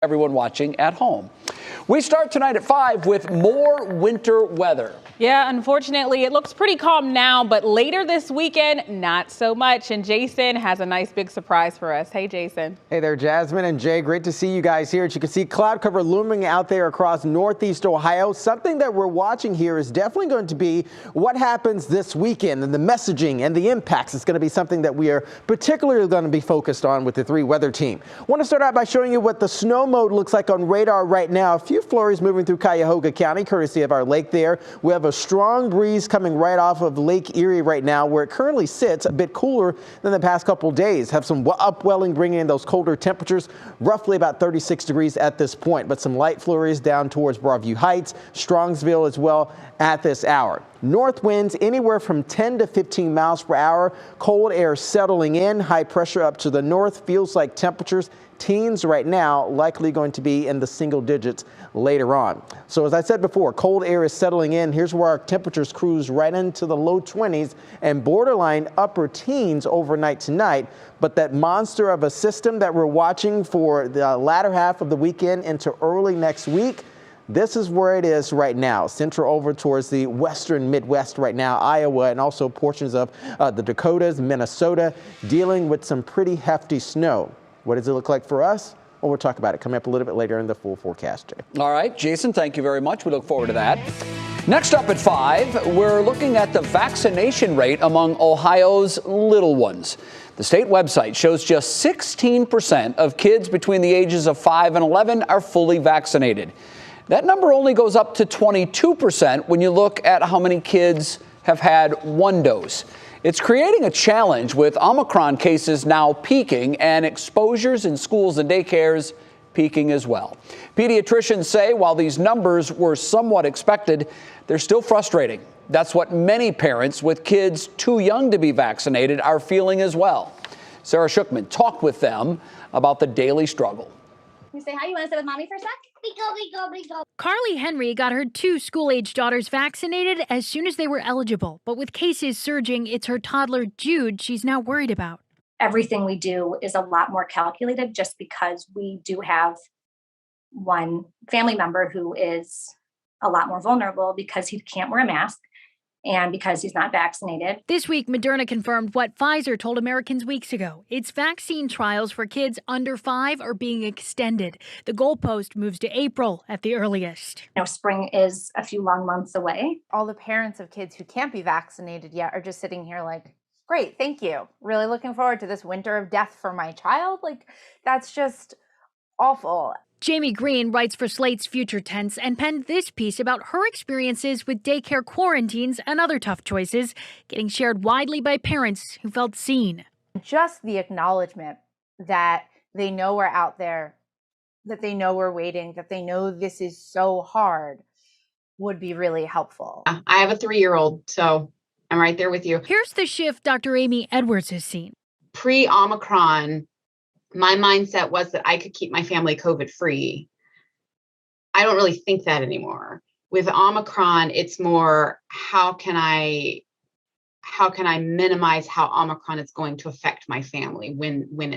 everyone watching at home. We start tonight at 5 with more winter weather. Yeah, unfortunately, it looks pretty calm now, but later this weekend, not so much. And Jason has a nice big surprise for us. Hey, Jason. Hey there, Jasmine and Jay. Great to see you guys here. As you can see, cloud cover looming out there across northeast Ohio. Something that we're watching here is definitely going to be what happens this weekend, and the messaging and the impacts. It's going to be something that we are particularly going to be focused on with the 3 weather team. I want to start out by showing you what the snow mode looks like on radar right now. A few flurries moving through Cuyahoga County, courtesy of our lake there. We have a strong breeze coming right off of Lake Erie right now, where it currently sits, a bit cooler than the past couple days. Have some upwelling bringing in those colder temperatures, roughly about 36 degrees at this point, but some light flurries down towards Broadview Heights, Strongsville as well at this hour. North winds anywhere from 10 to 15 miles per hour. Cold air settling in, high pressure up to the north. Feels like temperatures teens right now, likely going to be in the single digits later on. So as I said before, cold air is settling in. Here's where our temperatures cruise right into the low 20s and borderline upper teens overnight tonight. But that monster of a system that we're watching for the latter half of the weekend into early next week, this is where it is right now. Central over towards the western Midwest right now, Iowa, and also portions of the Dakotas, Minnesota, dealing with some pretty hefty snow. What does it look like for us? Well, we'll talk about it coming up a little bit later in the full forecast, Jay. All right, Jason, thank you very much. We look forward to that. Next up at 5, we're looking at the vaccination rate among Ohio's little ones. The state website shows just 16% of kids between the ages of 5 and 11 are fully vaccinated. That number only goes up to 22% when you look at how many kids have had 1 dose. It's creating a challenge with Omicron cases now peaking and exposures in schools and daycares peaking as well. Pediatricians say while these numbers were somewhat expected, they're still frustrating. That's what many parents with kids too young to be vaccinated are feeling as well. Sarah Shookman talked with them about the daily struggle. You say hi, you want to sit with mommy for a sec? We go. Carly Henry got her 2 school-age daughters vaccinated as soon as they were eligible. But with cases surging, it's her toddler, Jude, she's now worried about. Everything we do is a lot more calculated just because we do have one family member who is a lot more vulnerable because he can't wear a mask and because he's not vaccinated. This week, Moderna confirmed what Pfizer told Americans weeks ago. Its vaccine trials for kids under 5 are being extended. The goalpost moves to April at the earliest. Spring is a few long months away. All the parents of kids who can't be vaccinated yet are just sitting here like, great, thank you. Really looking forward to this winter of death for my child. Like, that's just awful. Jamie Green writes for Slate's Future Tense and penned this piece about her experiences with daycare quarantines and other tough choices, getting shared widely by parents who felt seen. Just the acknowledgement that they know we're out there, that they know we're waiting, that they know this is so hard would be really helpful. I have a 3-year-old, so I'm right there with you. Here's the shift Dr. Amy Edwards has seen. Pre-Omicron, my mindset was that I could keep my family COVID free. I don't really think that anymore. With Omicron, it's more, how can I minimize how Omicron is going to affect my family when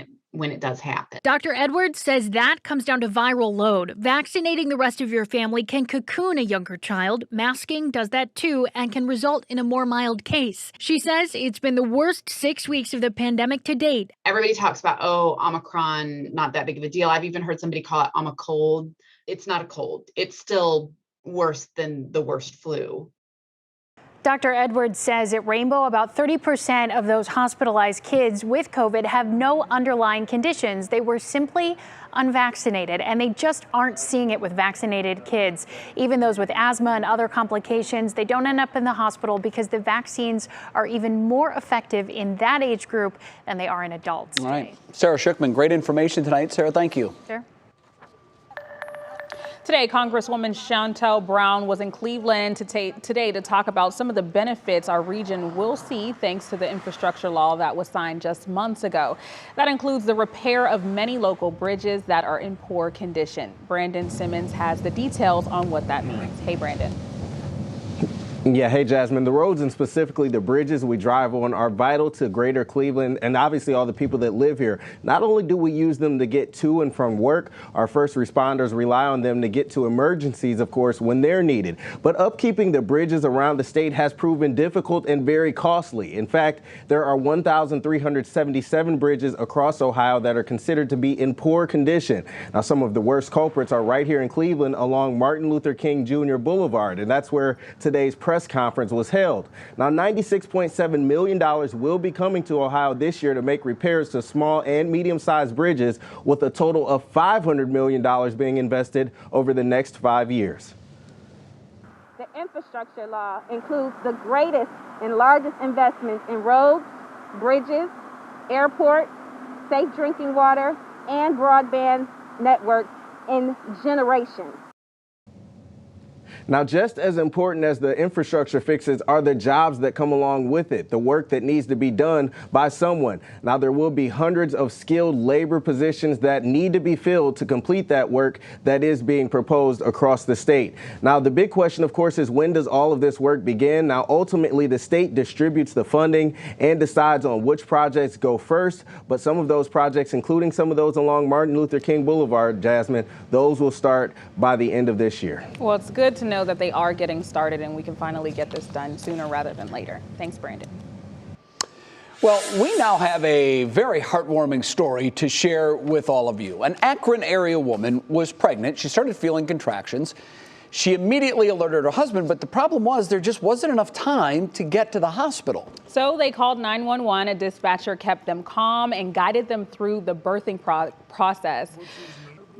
it does happen. Dr. Edwards says that comes down to viral load. Vaccinating the rest of your family can cocoon a younger child. Masking does that too and can result in a more mild case. She says it's been the worst 6 weeks of the pandemic to date. Everybody talks about, oh, Omicron, not that big of a deal. I've even heard somebody call it Omicold. It's not a cold. It's still worse than the worst flu. Dr. Edwards says at Rainbow, about 30% of those hospitalized kids with COVID have no underlying conditions. They were simply unvaccinated, and they just aren't seeing it with vaccinated kids. Even those with asthma and other complications, they don't end up in the hospital because the vaccines are even more effective in that age group than they are in adults. All right. Sarah Shookman, great information tonight. Sarah, thank you. Sure. Today, Congresswoman Shontel Brown was in Cleveland today to talk about some of the benefits our region will see thanks to the infrastructure law that was signed just months ago. That includes the repair of many local bridges that are in poor condition. Brandon Simmons has the details on what that means. Hey, Brandon. Yeah, hey Jasmine, the roads and specifically the bridges we drive on are vital to greater Cleveland and obviously all the people that live here. Not only do we use them to get to and from work, our first responders rely on them to get to emergencies, of course, when they're needed. But upkeeping the bridges around the state has proven difficult and very costly. In fact, there are 1,377 bridges across Ohio that are considered to be in poor condition. Now, some of the worst culprits are right here in Cleveland along Martin Luther King Jr. Boulevard, and that's where today's press conference was held. Now, $96.7 million will be coming to Ohio this year to make repairs to small and medium-sized bridges, with a total of $500 million being invested over the next 5 years. The infrastructure law includes the greatest and largest investments in roads, bridges, airports, safe drinking water, and broadband networks in generations. Now, just as important as the infrastructure fixes are the jobs that come along with it, the work that needs to be done by someone. Now, there will be hundreds of skilled labor positions that need to be filled to complete that work that is being proposed across the state. Now, the big question, of course, is when does all of this work begin? Now, ultimately, the state distributes the funding and decides on which projects go first. But some of those projects, including some of those along Martin Luther King Boulevard, Jasmine, those will start by the end of this year. Well, it's good to know that they are getting started and we can finally get this done sooner rather than later. Thanks, Brandon. Well, we now have a very heartwarming story to share with all of you. An Akron area woman was pregnant. She started feeling contractions. She immediately alerted her husband, but the problem was there just wasn't enough time to get to the hospital. So they called 911. A dispatcher kept them calm and guided them through the birthing process.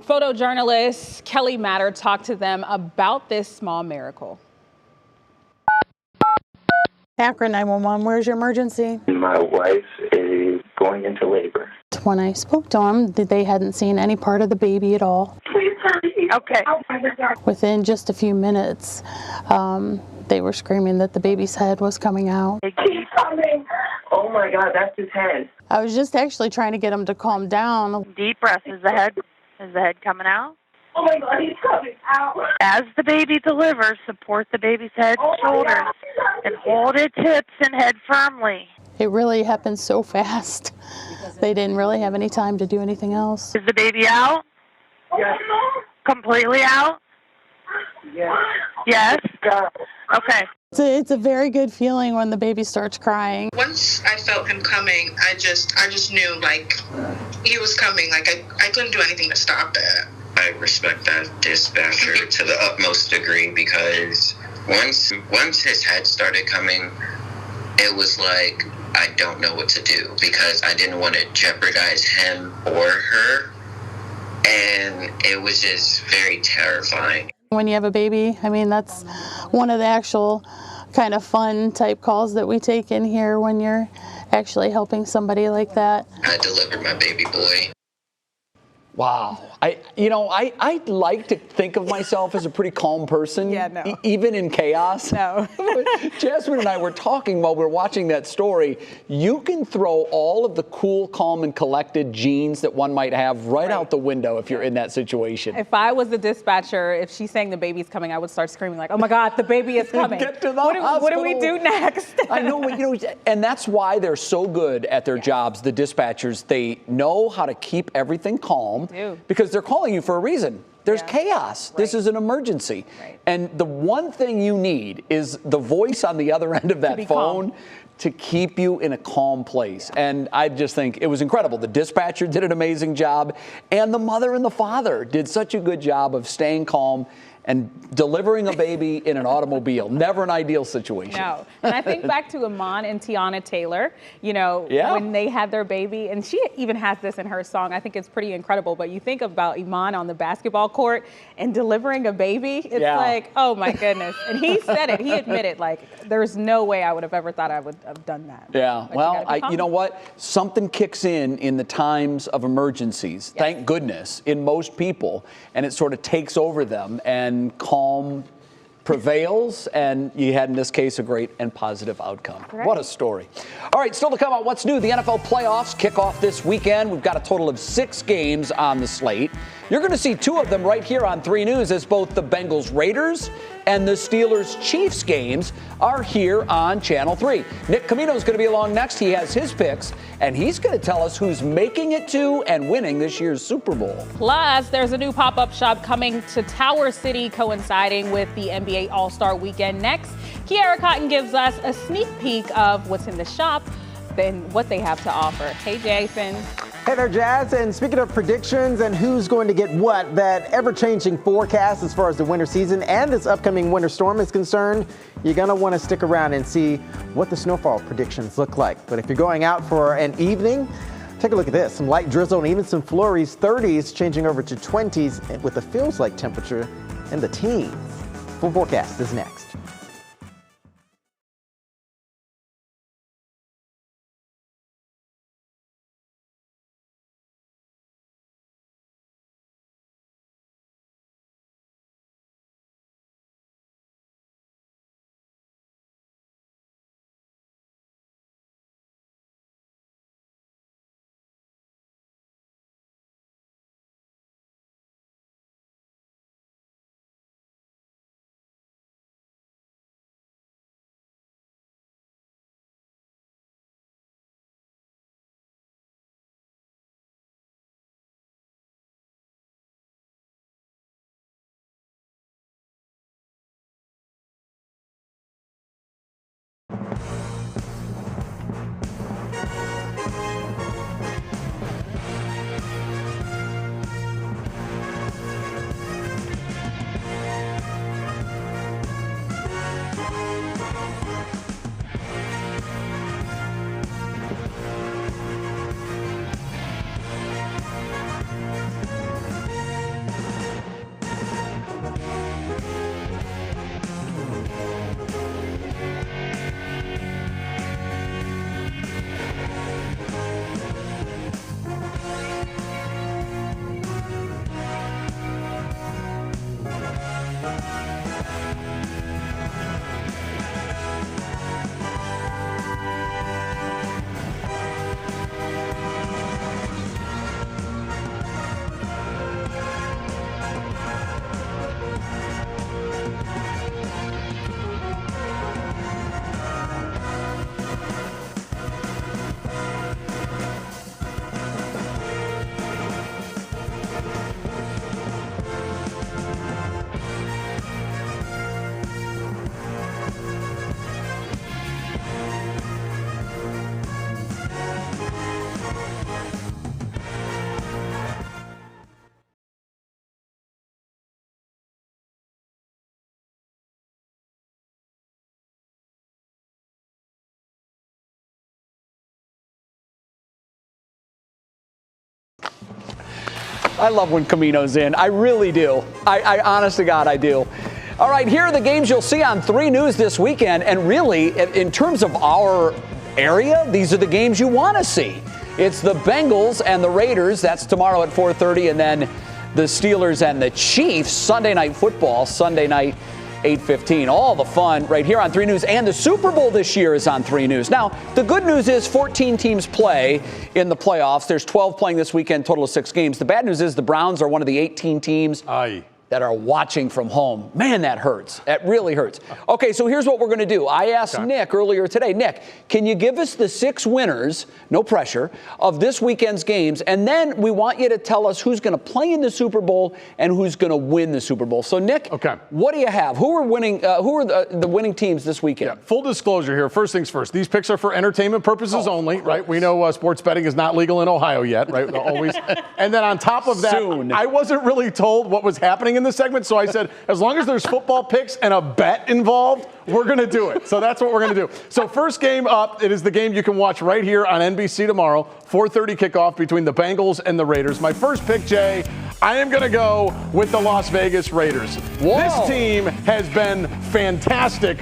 Photojournalist Kelly Matter talked to them about this small miracle. Akron 911, where's your emergency? My wife is going into labor. When I spoke to them, they hadn't seen any part of the baby at all. Okay. Within just a few minutes, they were screaming that the baby's head was coming out. He's coming. Oh my God, that's his head. I was just actually trying to get him to calm down. Deep breath. Is the head coming out? Oh my God, he's coming out. As the baby delivers, support the baby's head and shoulders and hold its hips and head firmly. It really happened so fast. They didn't really have any time to do anything else. Is the baby out? Yes. Completely out? Yes. Yes? Okay. It's a very good feeling when the baby starts crying. Once I felt him coming, I just knew like he was coming. Like I couldn't do anything to stop it. I respect that dispatcher to the utmost degree, because once his head started coming, it was like I don't know what to do, because I didn't want to jeopardize him or her, and it was just very terrifying. When you have a baby, I mean, that's one of the actual kind of fun type calls that we take in here when you're actually helping somebody like that. I delivered my baby boy. Wow. I like to think of myself as a pretty calm person. Yeah, no. Even in chaos. No. Jasmine and I were talking while we were watching that story. You can throw all of the cool, calm, and collected genes that one might have right out the window if you're in that situation. If I was the dispatcher, if she's saying the baby's coming, I would start screaming like, oh my God, the baby is coming. Get to the hospital. What do we do next? I know, and that's why they're so good at their jobs, the dispatchers. They know how to keep everything calm. Because they're calling you for a reason. There's chaos. Right. This is an emergency. Right. And the one thing you need is the voice on the other end of that phone to keep you in a calm place. Yeah. And I just think it was incredible. The dispatcher did an amazing job, and the mother and the father did such a good job of staying calm and delivering a baby in an automobile. Never an ideal situation. No. And I think back to Iman and Tiana Taylor, when they had their baby, and she even has this in her song. I think it's pretty incredible. But you think about Iman on the basketball court and delivering a baby, it's like, oh my goodness. And he said it, he admitted, like, there's no way I would have ever thought I would have done that. Yeah, but well, you know what? Something kicks in the times of emergencies, thank goodness, in most people, and it sort of takes over them, and calm prevails, and you had in this case a great and positive outcome. Right. What a story. All right, still to come out, what's new? The NFL playoffs kick off this weekend. We've got a total of 6 games on the slate. You're going to see two of them right here on 3 News as both the Bengals Raiders and the Steelers Chiefs games are here on Channel 3. Nick Camino is going to be along next. He has his picks, and he's going to tell us who's making it to and winning this year's Super Bowl. Plus, there's a new pop-up shop coming to Tower City coinciding with the NBA All-Star Weekend. Next, Kiara Cotton gives us a sneak peek of what's in the shop and what they have to offer. Hey, Jason. Hey there, Jazz. And speaking of predictions and who's going to get what, that ever-changing forecast as far as the winter season and this upcoming winter storm is concerned, you're going to want to stick around and see what the snowfall predictions look like. But if you're going out for an evening, take a look at this. Some light drizzle and even some flurries, 30s changing over to 20s with a feels-like temperature in the teens. Full forecast is next. I love when Camino's in. I really do. I honest to God, I do. All right, here are the games you'll see on 3 News this weekend. And really, in terms of our area, these are the games you want to see. It's the Bengals and the Raiders. That's tomorrow at 4:30. And then the Steelers and the Chiefs. Sunday Night Football, Sunday night, 8:15. All the fun right here on 3 News. And the Super Bowl this year is on 3 News. Now, the good news is 14 teams play in the playoffs. There's 12 playing this weekend, total of 6 games. The bad news is the Browns are one of the 18 teams that are watching from home. Man, that hurts. That really hurts. Okay, so here's what we're going to do. I asked Nick earlier today, Nick, can you give us the 6 winners, no pressure, of this weekend's games? And then we want you to tell us who's going to play in the Super Bowl and who's going to win the Super Bowl. So, Nick, what do you have? Who are winning? Who are the winning teams this weekend? Yeah, full disclosure here. First things first. These picks are for entertainment purposes only, right? We know sports betting is not legal in Ohio yet, right? Always. And then on top of that, I wasn't really told what was happening in this segment, so I said, as long as there's football picks and a bet involved, we're going to do it. So that's what we're going to do. So first game up, it is the game you can watch right here on NBC tomorrow, 4:30 kickoff between the Bengals and the Raiders. My first pick, Jay, I am going to go with the Las Vegas Raiders. Whoa. This team has been fantastic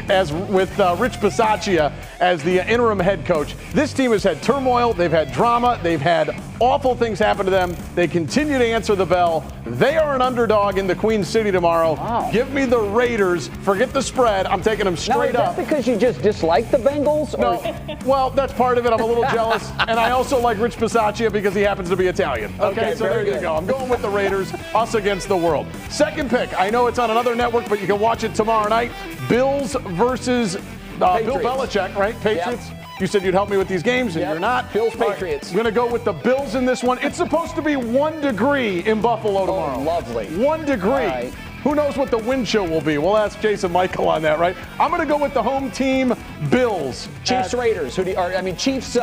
with Rich Bisaccia as the interim head coach. This team has had turmoil, they've had drama, they've had Awful things happen to them. They continue to answer the bell. They are an underdog in the Queen City tomorrow. Wow. Give me the Raiders. Forget the spread. I'm taking them straight now, is up. that because you just dislike the Bengals? Or? No, well, that's part of it. I'm a little jealous. And I also like Rich Bisaccia because he happens to be Italian. Okay, so there you go. I'm going with the Raiders, us against the world. Second pick. I know it's on another network, but you can watch it tomorrow night. Bills versus Bill Belichick, right? Patriots. Yep. You said you'd help me with these games, and you're not. Bills, Patriots. Right, I'm going to go with the Bills in this one. It's supposed to be 1 degree in Buffalo tomorrow. Oh, lovely. 1 degree. Right. Who knows what the wind chill will be? We'll ask Jason Michael on that, right? I'm going to go with the home team, Bills. Chiefs, Raiders. Chiefs,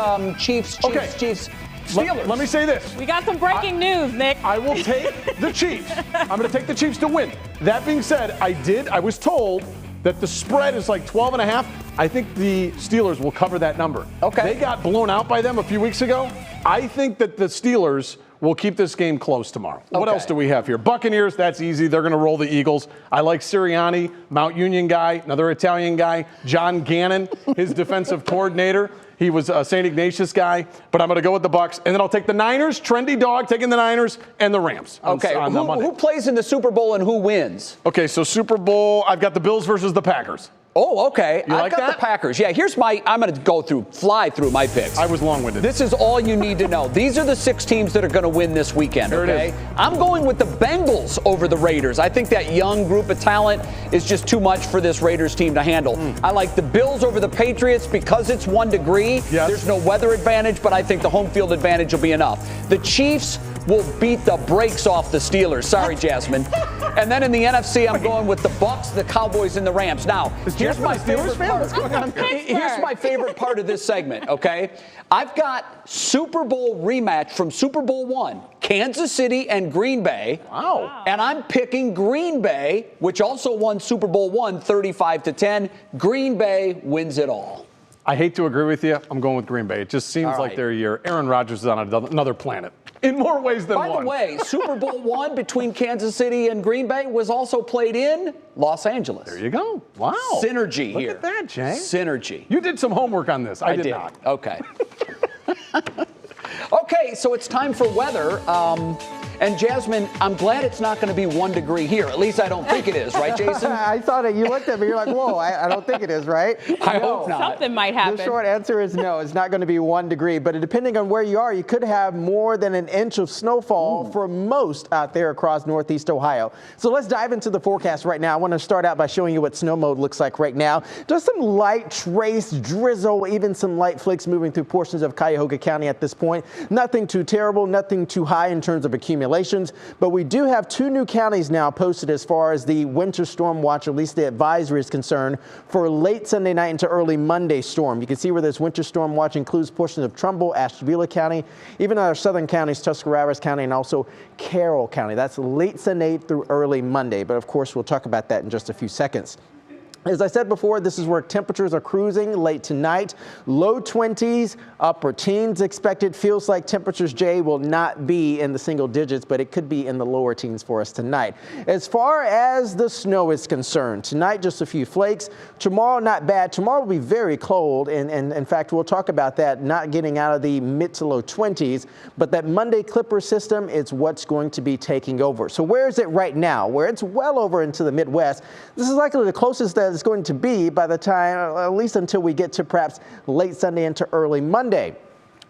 Steelers. Let me say this. We got some breaking news, Nick. I will take the Chiefs. I'm going to take the Chiefs to win. That being said, I was told that the spread is like 12.5. I think the Steelers will cover that number. Okay. They got blown out by them a few weeks ago. I think that the Steelers will keep this game close tomorrow. Okay. What else do we have here? Buccaneers, that's easy. They're going to roll the Eagles. I like Sirianni, Mount Union guy, another Italian guy, John Gannon, his defensive coordinator. He was a St. Ignatius guy, but I'm going to go with the Bucs. And then I'll take the Niners, trendy dog, taking the Niners, and the Rams. Okay, who plays in the Super Bowl and who wins? Okay, so Super Bowl, I've got the Bills versus the Packers. Oh, okay. I've got the Packers. Yeah, I'm going to fly through my picks. I was long-winded. This is all you need to know. These are the 6 teams that are going to win this weekend, okay? I'm going with the Bengals over the Raiders. I think that young group of talent is just too much for this Raiders team to handle. I like the Bills over the Patriots because it's 1 degree. Yes. There's no weather advantage, but I think the home field advantage will be enough. The Chiefs will beat the brakes off the Steelers. Sorry, Jasmine. And then in the NFC, I'm going with the Bucs, the Cowboys, and the Rams. Now, here's my favorite part. What's going on? Here's my favorite part of this segment, okay? I've got Super Bowl rematch from Super Bowl I, Kansas City and Green Bay. Wow. And I'm picking Green Bay, which also won Super Bowl I 35-10. Green Bay wins it all. I hate to agree with you. I'm going with Green Bay. It just seems like their year. Aaron Rodgers is on another planet in more ways than one. By the way, Super Bowl I between Kansas City and Green Bay was also played in Los Angeles. There you go. Wow. Synergy here. Look at that, Jay. Synergy. You did some homework on this. I did not. Okay. Okay, so it's time for weather. And Jasmine, I'm glad it's not going to be 1 degree here. At least I don't think it is, right, Jason? I thought it. You looked at me. You're like, whoa, I don't think it is, right? I hope not. Something might happen. The short answer is no. It's not going to be 1 degree. But depending on where you are, you could have more than an inch of snowfall for most out there across northeast Ohio. So let's dive into the forecast right now. I want to start out by showing you what snow mode looks like right now. Just some light trace drizzle, even some light flakes moving through portions of Cuyahoga County at this point. Nothing too terrible, nothing too high in terms of accumulations. But we do have 2 new counties now posted as far as the winter storm watch, at least the advisory is concerned, for late Sunday night into early Monday storm. You can see where this winter storm watch includes portions of Trumbull, Ashtabula County, even our southern counties, Tuscarawas County, and also Carroll County. That's late Sunday through early Monday. But of course, we'll talk about that in just a few seconds. As I said before, this is where temperatures are cruising late tonight. Low 20s, upper teens expected. Feels like temperatures, Jay, will not be in the single digits, but it could be in the lower teens for us tonight. As far as the snow is concerned, tonight just a few flakes. Tomorrow, not bad. Tomorrow will be very cold, and in fact, we'll talk about that, not getting out of the mid to low 20s, but that Monday Clipper system is what's going to be taking over. So where is it right now? Where it's well over into the Midwest. This is likely the closest that it's going to be by the time, at least until we get to perhaps late Sunday into early Monday.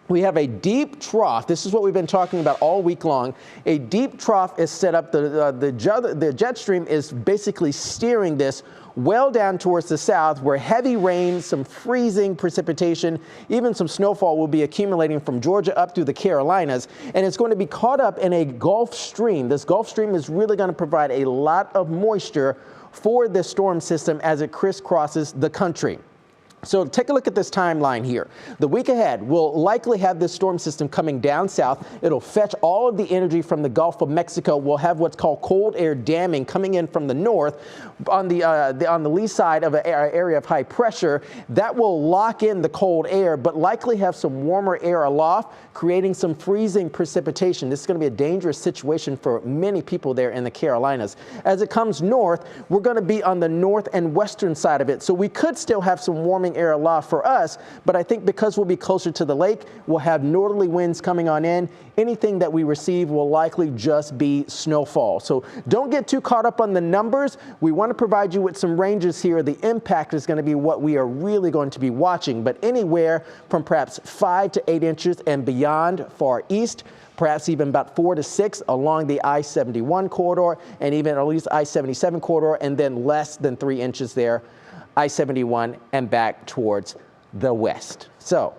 We have a deep trough. This is what we've been talking about all week long. A deep trough is set up. The jet stream is basically steering this well down towards the south, where heavy rain, some freezing precipitation, even some snowfall will be accumulating from Georgia up through the Carolinas, and it's going to be caught up in a Gulf Stream. This Gulf Stream is really going to provide a lot of moisture for this storm system as it crisscrosses the country. So take a look at this timeline here. The week ahead, we'll likely have this storm system coming down south. It'll fetch all of the energy from the Gulf of Mexico. We'll have what's called cold air damming coming in from the north on the lee side of an area of high pressure. That will lock in the cold air, but likely have some warmer air aloft, creating some freezing precipitation. This is going to be a dangerous situation for many people there in the Carolinas. As it comes north, we're going to be on the north and western side of it. So we could still have some warming warming area law for us, but I think because we'll be closer to the lake, we'll have northerly winds coming on in. Anything that we receive will likely just be snowfall. So don't get too caught up on the numbers. We want to provide you with some ranges here. The impact is going to be what we are really going to be watching, but anywhere from perhaps 5 to 8 inches and beyond far east, perhaps even about 4 to 6 along the I-71 corridor and even at least I-77 corridor, and then less than 3 inches there, I-71 and back towards the west. So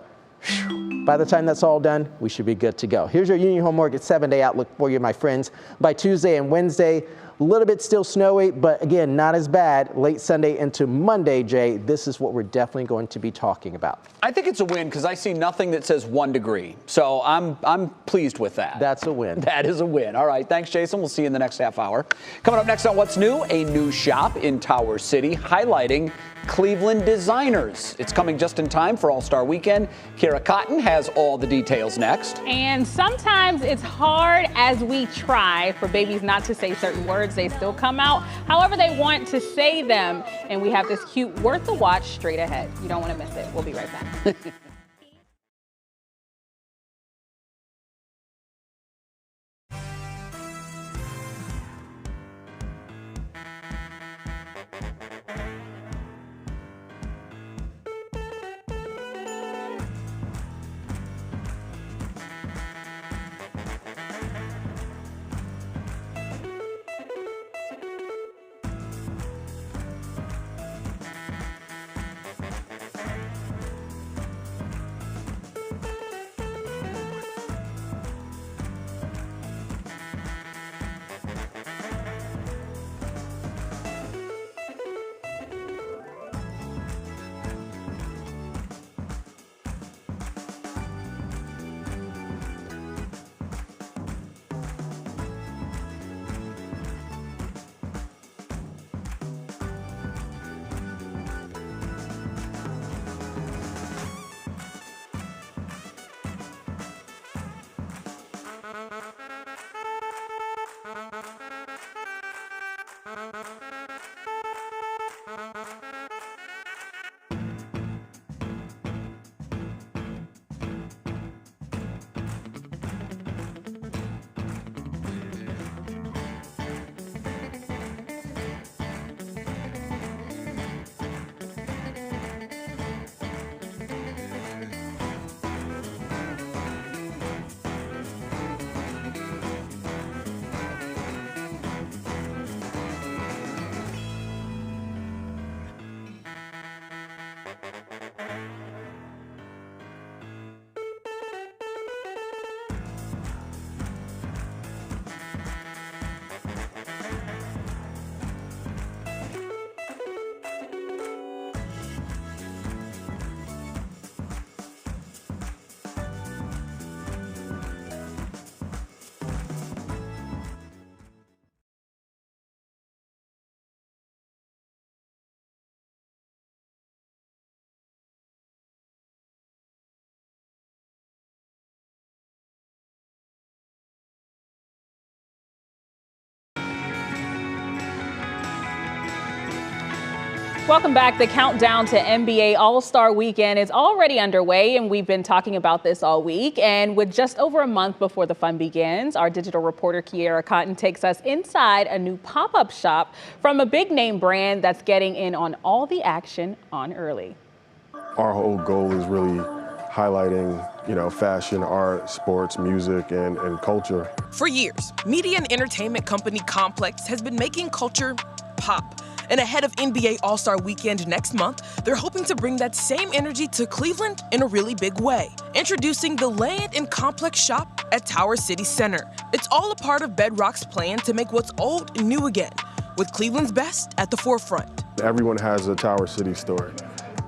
by the time that's all done, we should be good to go. Here's your Union Home Mortgage 7-day outlook for you, my friends. By Tuesday and Wednesday, a little bit still snowy, but again, not as bad. Late Sunday into Monday, Jay, this is what we're definitely going to be talking about. I think it's a win because I see nothing that says 1 degree. So I'm pleased with that. That's a win. That is a win. All right. Thanks, Jason. We'll see you in the next half hour. Coming up next on What's New, a new shop in Tower City highlighting Cleveland designers. It's coming just in time for All-Star Weekend. Kara Cotton has all the details next. And sometimes it's hard as we try for babies not to say certain words. They still come out however they want to say them. And we have this cute worth the watch straight ahead. You don't want to miss it. We'll be right back. Welcome back. The countdown to NBA All-Star Weekend is already underway, and we've been talking about this all week. And with just over a month before the fun begins, our digital reporter Kiara Cotton takes us inside a new pop-up shop from a big-name brand that's getting in on all the action on early. Our whole goal is really highlighting, fashion, art, sports, music, and culture. For years, media and entertainment company Complex has been making culture pop. And ahead of NBA All-Star Weekend next month, they're hoping to bring that same energy to Cleveland in a really big way. Introducing the Land and Complex shop at Tower City Center. It's all a part of Bedrock's plan to make what's old new again, with Cleveland's best at the forefront. Everyone has a Tower City story,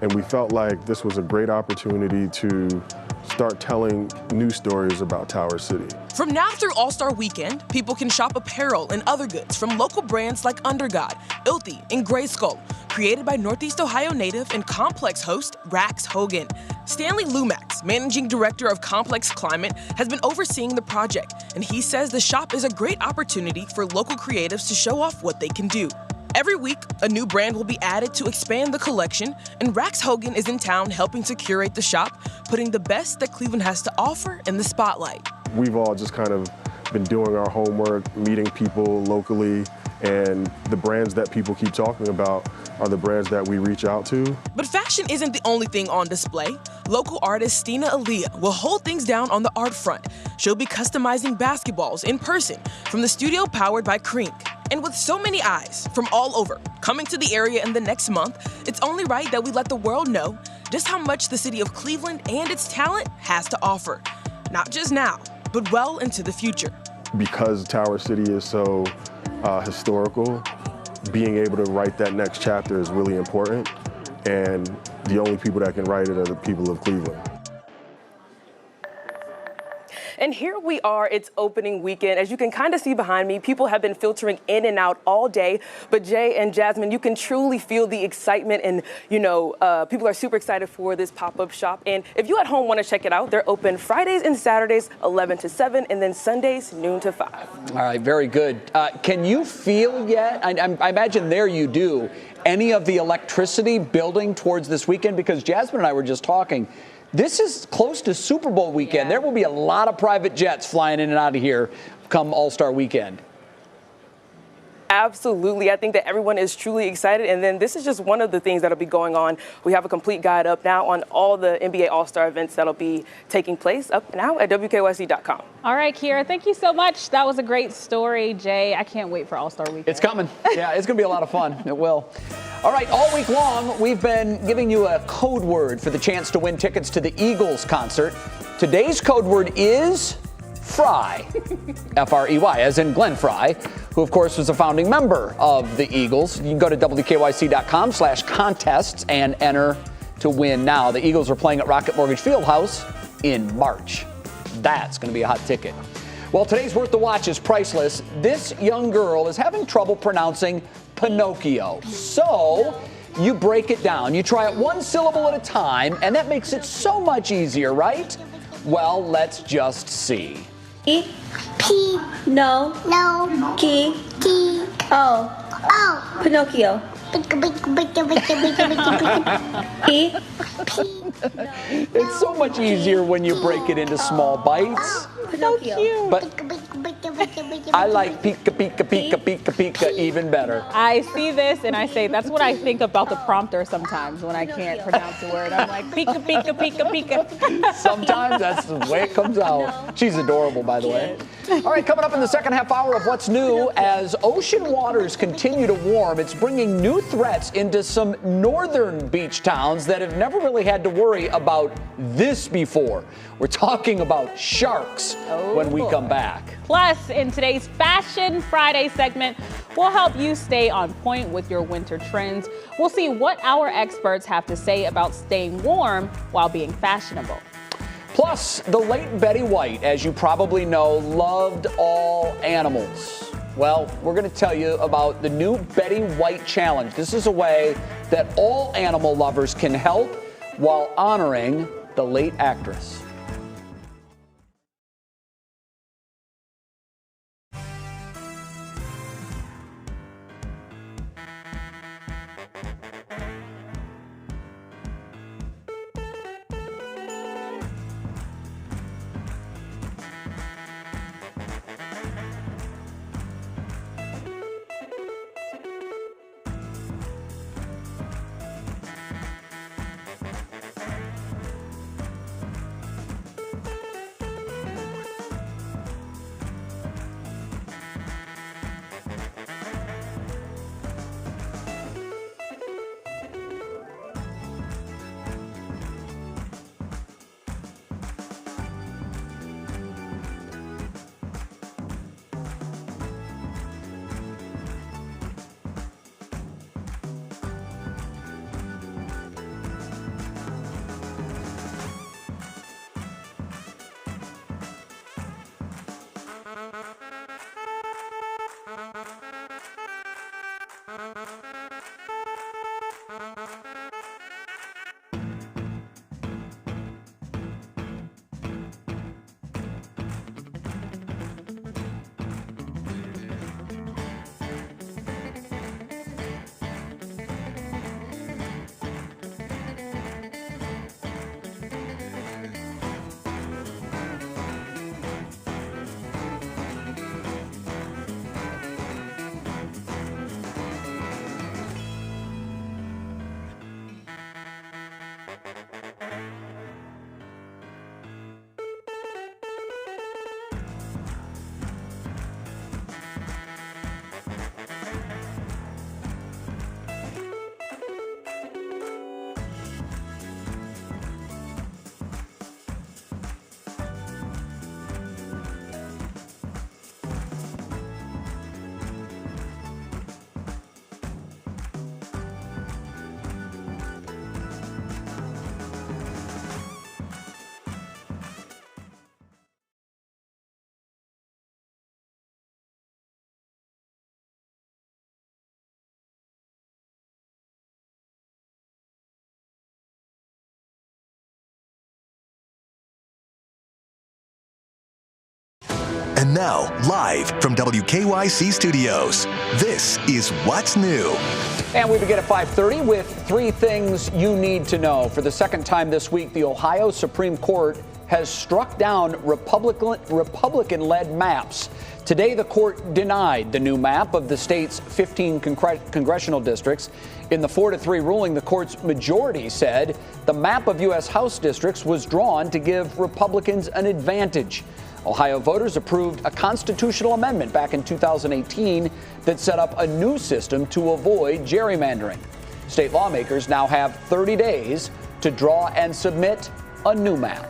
and we felt like this was a great opportunity to start telling new stories about Tower City. From now through All-Star Weekend, people can shop apparel and other goods from local brands like Undergod, Ilthy, and Gray Skull, created by Northeast Ohio native and Complex host Rax Hogan. Stanley Lumax, managing director of Complex Climate, has been overseeing the project, and he says the shop is a great opportunity for local creatives to show off what they can do. Every week, a new brand will be added to expand the collection, and Rax Hogan is in town helping to curate the shop, putting the best that Cleveland has to offer in the spotlight. We've all just kind of been doing our homework, meeting people locally, and the brands that people keep talking about are the brands that we reach out to. But fashion isn't the only thing on display. Local artist Stina Aaliyah will hold things down on the art front. She'll be customizing basketballs in person from the studio powered by Crink. And with so many eyes from all over coming to the area in the next month, it's only right that we let the world know just how much the city of Cleveland and its talent has to offer. Not just now, but well into the future. Because Tower City is so historical, being able to write that next chapter is really important, and the only people that can write it are the people of Cleveland. And here we are, it's opening weekend. As you can kind of see behind me, people have been filtering in and out all day. But Jay and Jasmine, you can truly feel the excitement, and people are super excited for this pop-up shop. And if you at home want to check it out, they're open Fridays and Saturdays, 11 to 7, and then Sundays, noon to 5. All right, very good. Can you feel yet, I imagine there you do, any of the electricity building towards this weekend? Because Jasmine and I were just talking. This is close to Super Bowl weekend. Yeah. There will be a lot of private jets flying in and out of here come All-Star weekend. Absolutely. I think that everyone is truly excited. And then this is just one of the things that'll be going on. We have a complete guide up now on all the NBA All-Star events that'll be taking place up now at WKYC.com. All right, Kiera, thank you so much. That was a great story, Jay. I can't wait for All-Star weekend. It's coming. Yeah, it's going to be a lot of fun. It will. All right, all week long, we've been giving you a code word for the chance to win tickets to the Eagles concert. Today's code word is Fry, F-R-E-Y, as in Glenn Fry, who, of course, was a founding member of the Eagles. You can go to WKYC.com/contests and enter to win now. The Eagles are playing at Rocket Mortgage Fieldhouse in March. That's going to be a hot ticket. Well, today's Worth the Watch is priceless. This young girl is having trouble pronouncing Pinocchio. So you break it down. You try it one syllable at a time, and that makes it so much easier, right? Well, let's just see. Pinocchio. It's so much easier when you break it into small bites. Pinocchio. But I like pika, pika, pika, pika, pika even better. I see this and I say, that's what I think about the prompter sometimes when I can't pronounce the word. I'm like, pika, pika, pika, pika. Sometimes that's the way it comes out. She's adorable, by the way. All right, coming up in the second half hour of What's New, as ocean waters continue to warm, it's bringing new threats into some northern beach towns that have never really had to worry about this before. We're talking about sharks when we come back. Plus, in today's Fashion Friday segment, we'll help you stay on point with your winter trends. We'll see what our experts have to say about staying warm while being fashionable. Plus, the late Betty White, as you probably know, loved all animals. Well, we're going to tell you about the new Betty White Challenge. This is a way that all animal lovers can help while honoring the late actress. And now, live from WKYC Studios, this is What's New. And we begin at 5:30 with 3 things you need to know. For the second time this week, the Ohio Supreme Court has struck down Republican-led maps. Today, the court denied the new map of the state's 15 congressional districts. In the 4-3 ruling, the court's majority said the map of U.S. House districts was drawn to give Republicans an advantage. Ohio voters approved a constitutional amendment back in 2018 that set up a new system to avoid gerrymandering. State lawmakers now have 30 days to draw and submit a new map.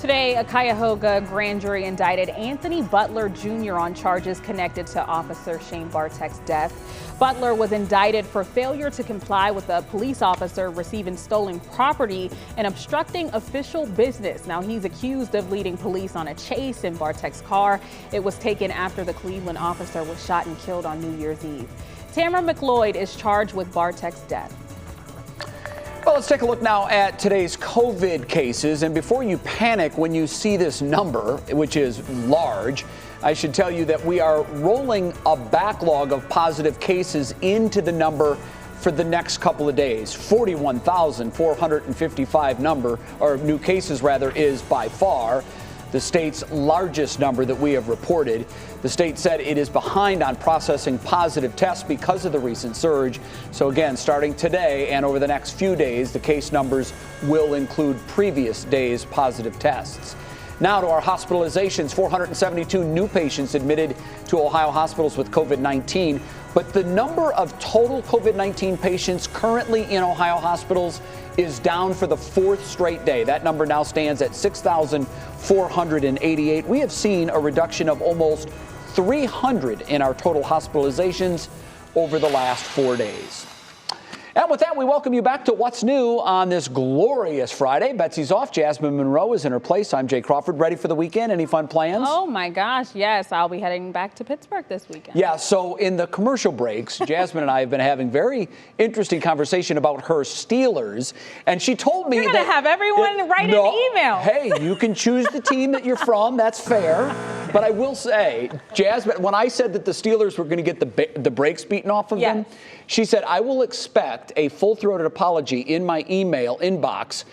Today, a Cuyahoga grand jury indicted Anthony Butler Jr. on charges connected to Officer Shane Bartek's death. Butler was indicted for failure to comply with a police officer receiving stolen property and obstructing official business. Now, he's accused of leading police on a chase in Bartek's car. It was taken after the Cleveland officer was shot and killed on New Year's Eve. Tamara McLeod is charged with Bartek's death. Well, let's take a look now at today's COVID cases. And before you panic when you see this number, which is large, I should tell you that we are rolling a backlog of positive cases into the number for the next couple of days. 41,455 new cases is by far the state's largest number that we have reported. The state said it is behind on processing positive tests because of the recent surge. So again, starting today and over the next few days, the case numbers will include previous days' positive tests. Now to our hospitalizations, 472 new patients admitted to Ohio hospitals with COVID-19. But the number of total COVID-19 patients currently in Ohio hospitals is down for the 4th straight day. That number now stands at 6,488. We have seen a reduction of almost 300 in our total hospitalizations over the last 4 days. And with that, we welcome you back to What's New on this glorious Friday. Betsy's off. Jasmine Monroe is in her place. I'm Jay Crawford. Ready for the weekend? Any fun plans? Oh, my gosh, yes. I'll be heading back to Pittsburgh this weekend. Yeah, so in the commercial breaks, Jasmine and I have been having very interesting conversation about her Steelers. And she told me You're going to have everyone write an email. Hey, you can choose the team that you're from. That's fair. But I will say, Jasmine, when I said that the Steelers were going to get the brakes beaten off of them, she said, I will expect a full-throated apology in my email inbox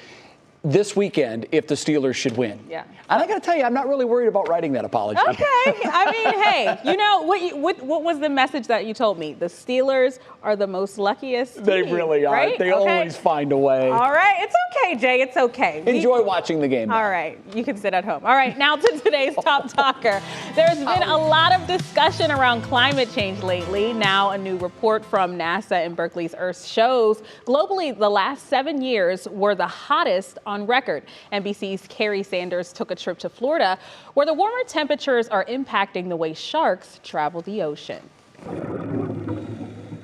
this weekend if the Steelers should win. Yeah. And I got to tell you, I'm not really worried about writing that apology. Okay. I mean, hey, you know, what was the message that you told me? The Steelers are the most luckiest team, They really are. Right? They always find a way. All right. It's okay, Jay. It's okay. Enjoy watching the game. All right. You can sit at home. All right. Now to today's top talker. There's been a lot of discussion around climate change lately. Now a new report from NASA and Berkeley's Earth shows globally the last 7 years were the hottest on record. NBC's Carrie Sanders took a trip to Florida, where the warmer temperatures are impacting the way sharks travel the ocean.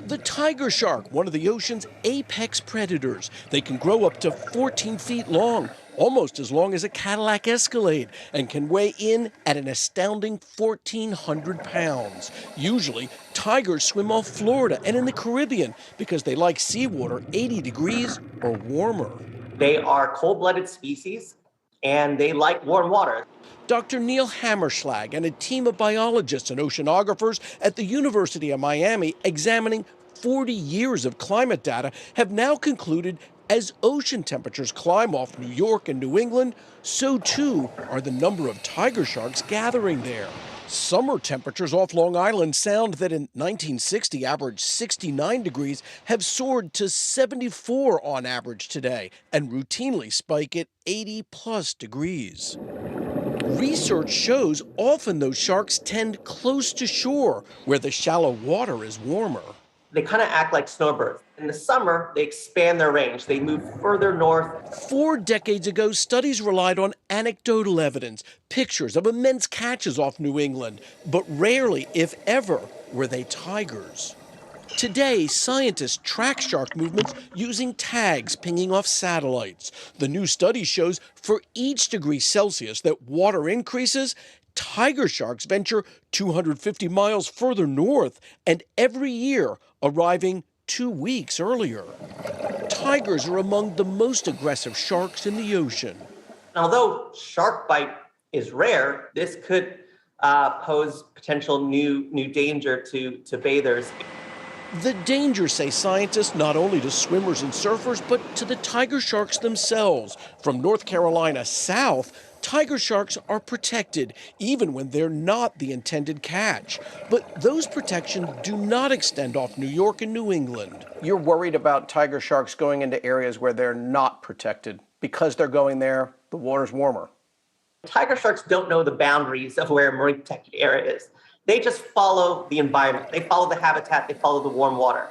The tiger shark, one of the ocean's apex predators. They can grow up to 14 feet long, almost as long as a Cadillac Escalade, and can weigh in at an astounding 1,400 pounds. Usually, tigers swim off Florida and in the Caribbean because they like seawater 80 degrees or warmer. They are cold-blooded species, and they like warm water. Dr. Neil Hammerschlag and a team of biologists and oceanographers at the University of Miami examining 40 years of climate data have now concluded as ocean temperatures climb off New York and New England, so too are the number of tiger sharks gathering there. Summer temperatures off Long Island Sound that in 1960 averaged 69 degrees have soared to 74 on average today and routinely spike at 80+ degrees. Research shows often those sharks tend close to shore, where the shallow water is warmer. They kind of act like snowbirds. In the summer, they expand their range. They move further north. 4 decades ago, studies relied on anecdotal evidence, pictures of immense catches off New England, but rarely, if ever, were they tigers. Today, scientists track shark movements using tags pinging off satellites. The new study shows for each degree Celsius that water increases, tiger sharks venture 250 miles further north, and every year arriving 2 weeks earlier. Tigers are among the most aggressive sharks in the ocean. Although shark bite is rare, this could pose potential new danger to bathers. The danger, say scientists, not only to swimmers and surfers, but to the tiger sharks themselves. From North Carolina south, tiger sharks are protected, even when they're not the intended catch. But those protections do not extend off New York and New England. You're worried about tiger sharks going into areas where they're not protected. Because they're going there, the water's warmer. Tiger sharks don't know the boundaries of where a marine protected area is. They just follow the environment. They follow the habitat. They follow the warm water.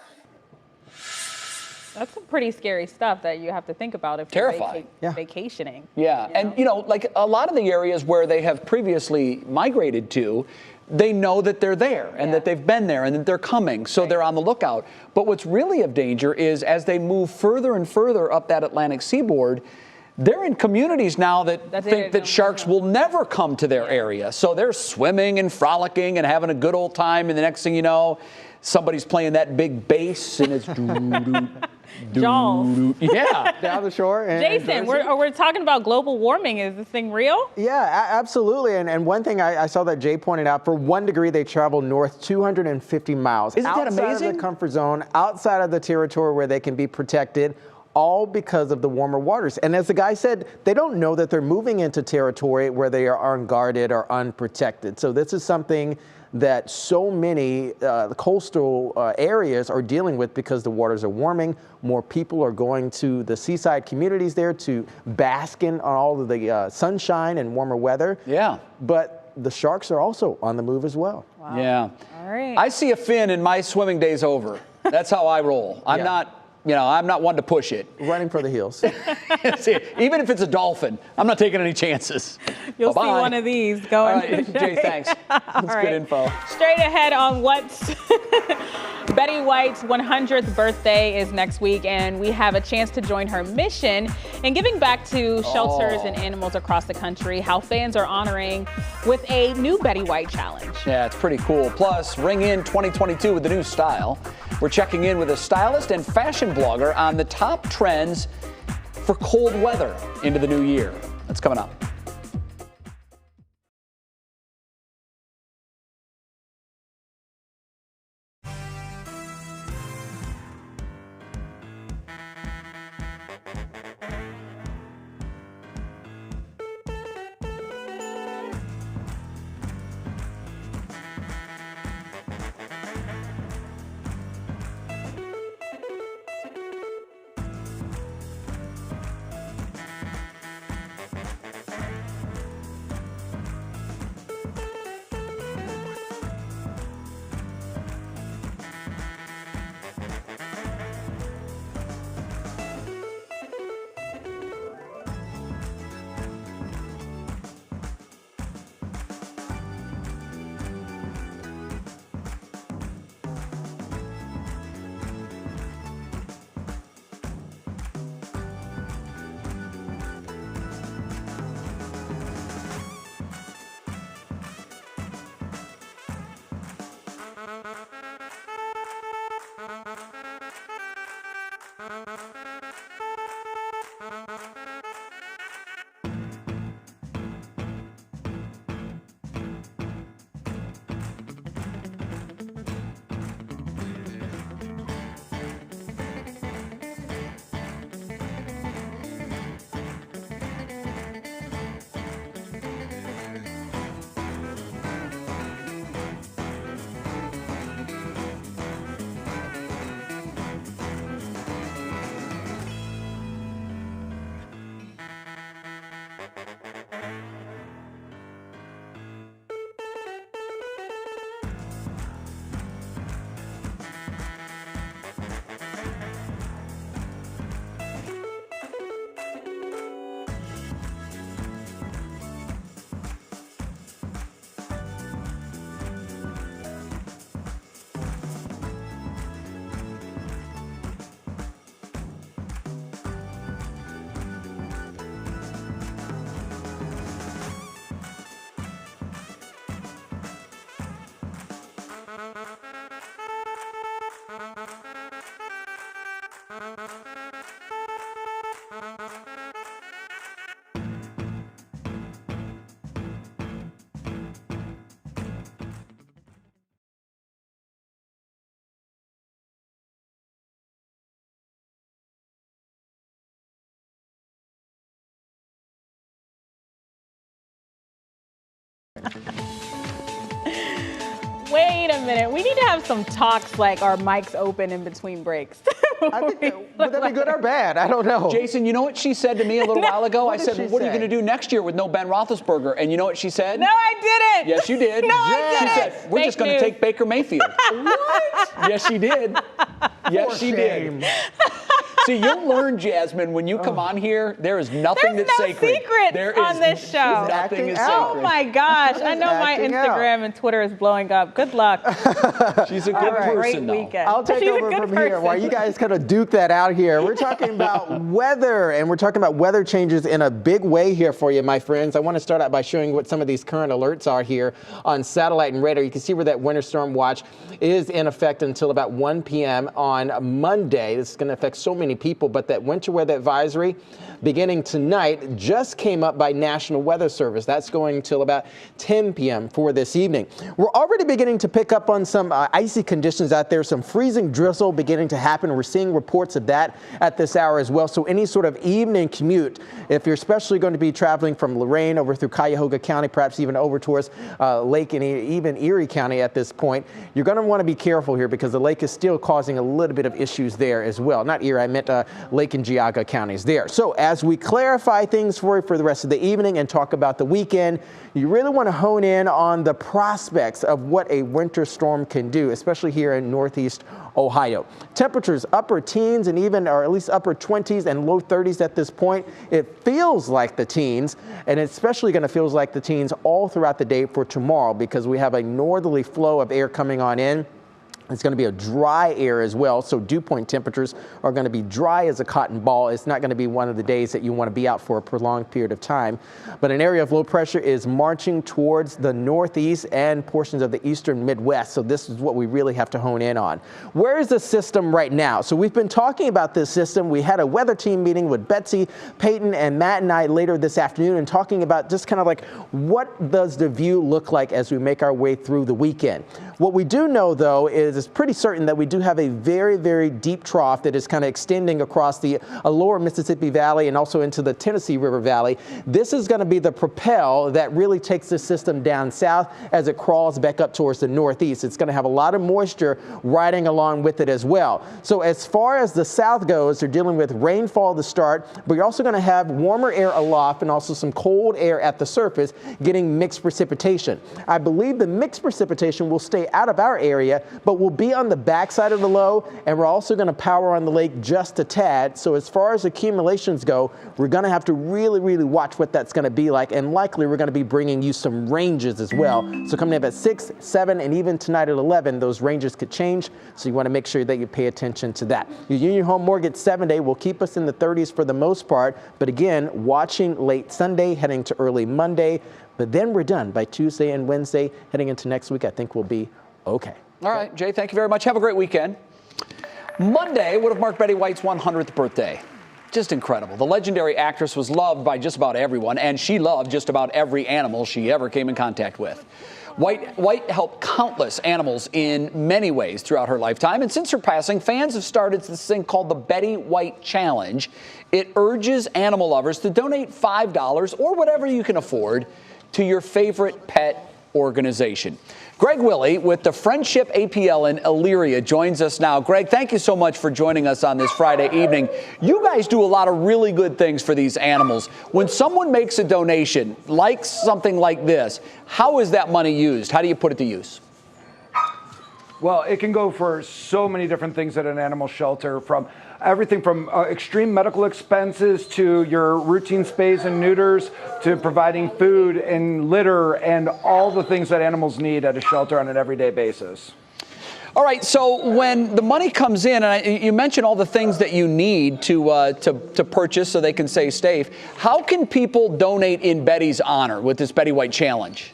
That's some pretty scary stuff that you have to think about if Terrifying. you're vacationing. Yeah, and like a lot of the areas where they have previously migrated to, they know that they're there and that they've been there and that they're coming, so they're on the lookout. But what's really of danger is as they move further and further up that Atlantic seaboard, they're in communities now that think that sharks will never come to their area. So they're swimming and frolicking and having a good old time, and the next thing you know, somebody's playing that big bass and it's Jaws. Yeah. Down the shore. Jason, we're talking about global warming. Is this thing real? Yeah, absolutely. And one thing I saw that Jay pointed out, for 1 degree, they travel north 250 miles. Isn't that amazing? Outside of the comfort zone, outside of the territory where they can be protected, all because of the warmer waters. And as the guy said, they don't know that they're moving into territory where they are unguarded or unprotected. So this is something that so many coastal areas are dealing with because the waters are warming. More people are going to the seaside communities there to bask in all of the sunshine and warmer weather. Yeah. But the sharks are also on the move as well. Wow. Yeah. All right. I see a fin and my swimming day's over. That's how I roll. I'm not one to push it. Running for the hills. Even if it's a dolphin, I'm not taking any chances. You'll Bye-bye. see one of these going. All right, Jay, thanks. That's good info. Straight ahead on what's Betty White's 100th birthday is next week, and we have a chance to join her mission in giving back to shelters and animals across the country, how fans are honoring with a new Betty White challenge. Yeah, it's pretty cool. Plus, ring in 2022 with the new style. We're checking in with a stylist and fashion blogger on the top trends for cold weather into the new year. That's coming up. Wait a minute. We need to have some talks like our mics open in between breaks. I think would that be good or bad? I don't know. Jason, you know what she said to me a little while ago? I did said, she well, what are you say? going to do next year with no Ben Roethlisberger? And you know what she said? No, I didn't. Yes, you did. No, I She didn't. said, we're Fake just going to news. take Baker Mayfield. What? Yes, she did. Yes, she did. See, you'll learn, Jasmine, when you come on here, there is nothing There's that's no sacred. secrets There on is this show. Nothing is Oh sacred. my gosh. I know my acting Instagram and Twitter is blowing up. Good luck. She's a good Have a person, great though. weekend. I'll take She's a over good from here person. while you guys kind of duke that out here. We're talking about weather, and we're talking about weather changes in a big way here for you, my friends. I want to start out by showing what some of these current alerts are here on satellite and radar. You can see where that winter storm watch is in effect until about 1 p.m. on Monday. This is going to affect so many people, but that winter weather advisory beginning tonight just came up by National Weather Service. That's going till about 10 p.m. for this evening. We're already beginning to pick up on some icy conditions out there, some freezing drizzle beginning to happen. We're seeing reports of that at this hour as well. So any sort of evening commute, if you're especially going to be traveling from Lorain over through Cuyahoga County, perhaps even over towards Lake and even Erie County at this point, you're going to want to be careful here because the lake is still causing a little bit of issues there as well. Not Erie, I meant Lake and Geauga counties there. So as we clarify things for you for the rest of the evening and talk about the weekend, you really want to hone in on the prospects of what a winter storm can do, especially here in Northeast Ohio. Temperatures upper teens and even, or at least upper 20s and low 30s at this point. It feels like the teens, and it's especially going to feel like the teens all throughout the day for tomorrow because we have a northerly flow of air coming on in. It's going to be a dry air as well, so dew point temperatures are going to be dry as a cotton ball. It's not going to be one of the days that you want to be out for a prolonged period of time. But an area of low pressure is marching towards the northeast and portions of the eastern Midwest, so this is what we really have to hone in on. Where is the system right now? So we've been talking about this system. We had a weather team meeting with Betsy, Peyton, and Matt and I later this afternoon and talking about just kind of like what does the view look like as we make our way through the weekend. What we do know, though, is it's pretty certain that we do have a very, very deep trough that is kind of extending across the lower Mississippi Valley and also into the Tennessee River Valley. This is going to be the propel that really takes the system down south as it crawls back up towards the northeast. It's going to have a lot of moisture riding along with it as well. So as far as the south goes, they're dealing with rainfall to start, but you're also going to have warmer air aloft and also some cold air at the surface getting mixed precipitation. I believe the mixed precipitation will stay out of our area, but will be on the backside of the low, and we're also going to power on the lake just a tad. So as far as accumulations go, we're going to have to really, really watch what that's going to be like, and likely we're going to be bringing you some ranges as well. So coming up at 6, 7, and even tonight at 11, those ranges could change, so you want to make sure that you pay attention to that. Your Union Home Mortgage 7-day will keep us in the 30s for the most part, but again, watching late Sunday, heading to early Monday, but then we're done by Tuesday and Wednesday. Heading into next week, I think we'll be okay. All right, Jay, thank you very much. Have a great weekend. Monday would have marked Betty White's 100th birthday. Just incredible. The legendary actress was loved by just about everyone, and she loved just about every animal she ever came in contact with. White helped countless animals in many ways throughout her lifetime, and since her passing, fans have started this thing called the Betty White Challenge. It urges animal lovers to donate $5 or whatever you can afford to your favorite pet organization. Greg Willey with the Friendship APL in Elyria joins us now. Greg, thank you so much for joining us on this Friday evening. You guys do a lot of really good things for these animals. When someone makes a donation, like something like this, how is that money used? How do you put it to use? Well, it can go for so many different things at an animal shelter, from everything from extreme medical expenses to your routine spays and neuters to providing food and litter and all the things that animals need at a shelter on an everyday basis. All right, so when the money comes in, and you mentioned all the things that you need to purchase so they can stay safe, how can people donate in Betty's honor with this Betty White Challenge?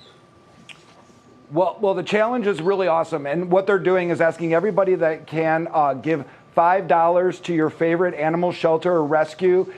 Well, the challenge is really awesome, and what they're doing is asking everybody that can give $5 to your favorite animal shelter or rescue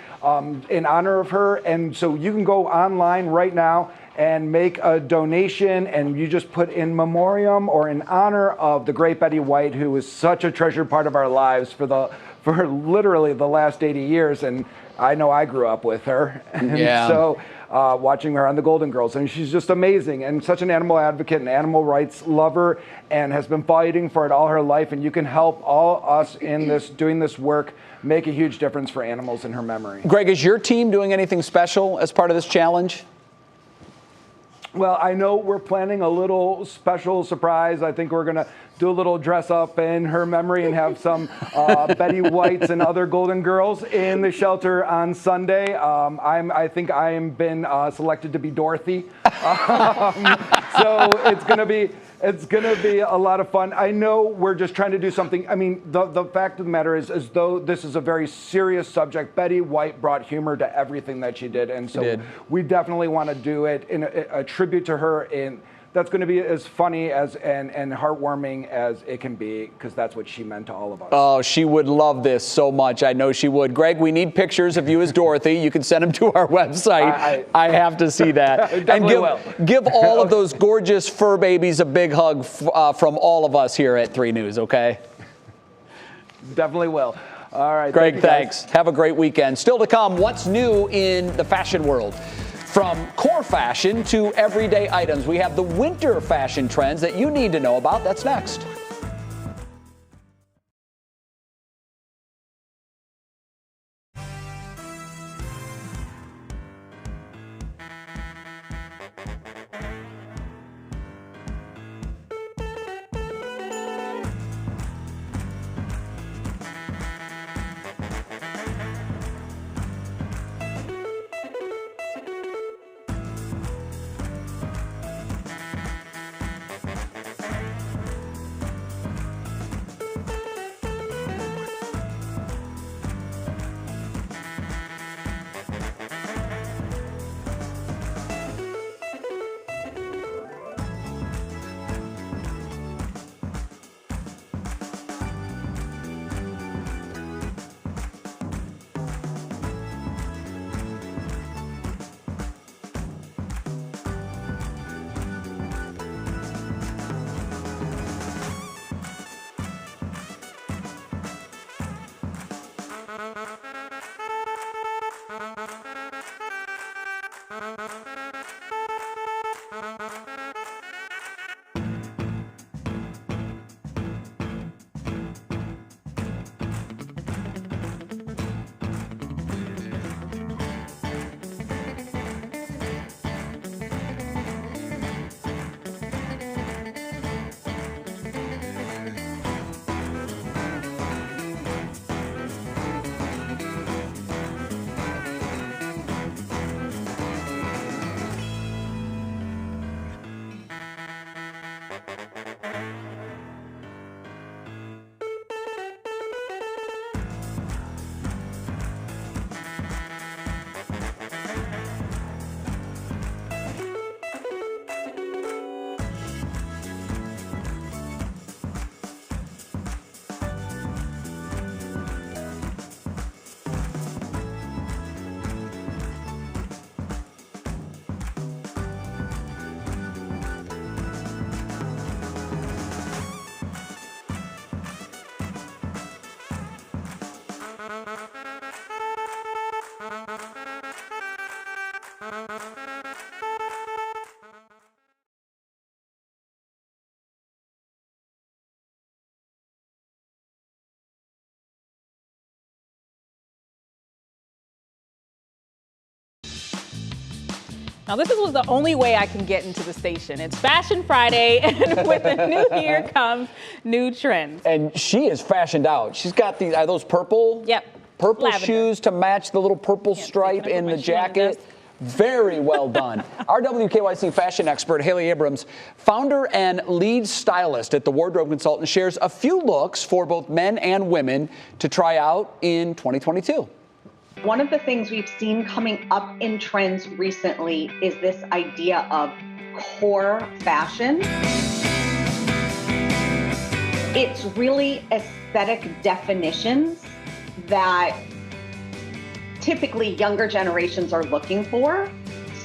in honor of her. And so you can go online right now and make a donation, and you just put in memoriam or in honor of the great Betty White, who was such a treasured part of our lives for literally the last 80 years. And I know I grew up with her. And so watching her on the Golden Girls, and she's just amazing and such an animal advocate and animal rights lover, and has been fighting for it all her life. And you can help all us in this, doing this work, make a huge difference for animals in her memory. Greg, is your team doing anything special as part of this challenge? Well, I know we're planning a little special surprise. I think we're going to do a little dress up in her memory and have some Betty Whites and other Golden Girls in the shelter on Sunday. I think I am been selected to be Dorothy. So it's going to be a lot of fun. I know we're just trying to do something. I mean, the fact of the matter is, as though this is a very serious subject, Betty White brought humor to everything that she did. And so we definitely want to do it in a tribute to her, in that's going to be as funny as and heartwarming as it can be, because that's what she meant to all of us. Oh, she would love this so much. I know she would. Greg, we need pictures of you as Dorothy. You can send them to our website. I have to see that. And give all of those gorgeous fur babies a big hug from all of us here at 3 News, okay? Definitely will. All right. Greg, thanks. Have a great weekend. Still to come, what's new in the fashion world? From core fashion to everyday items, we have the winter fashion trends that you need to know about. That's next. Now, this was the only way I can get into the station. It's Fashion Friday, and with the new year comes new trends. And she is fashioned out. She's got these, are those purple? Yep. Purple Lavender. Shoes to match the little purple stripe in the jacket. Very well done. Our WKYC fashion expert, Haley Abrams, founder and lead stylist at the Wardrobe Consultant, shares a few looks for both men and women to try out in 2022. One of the things we've seen coming up in trends recently is this idea of core fashion. It's really aesthetic definitions that typically younger generations are looking for.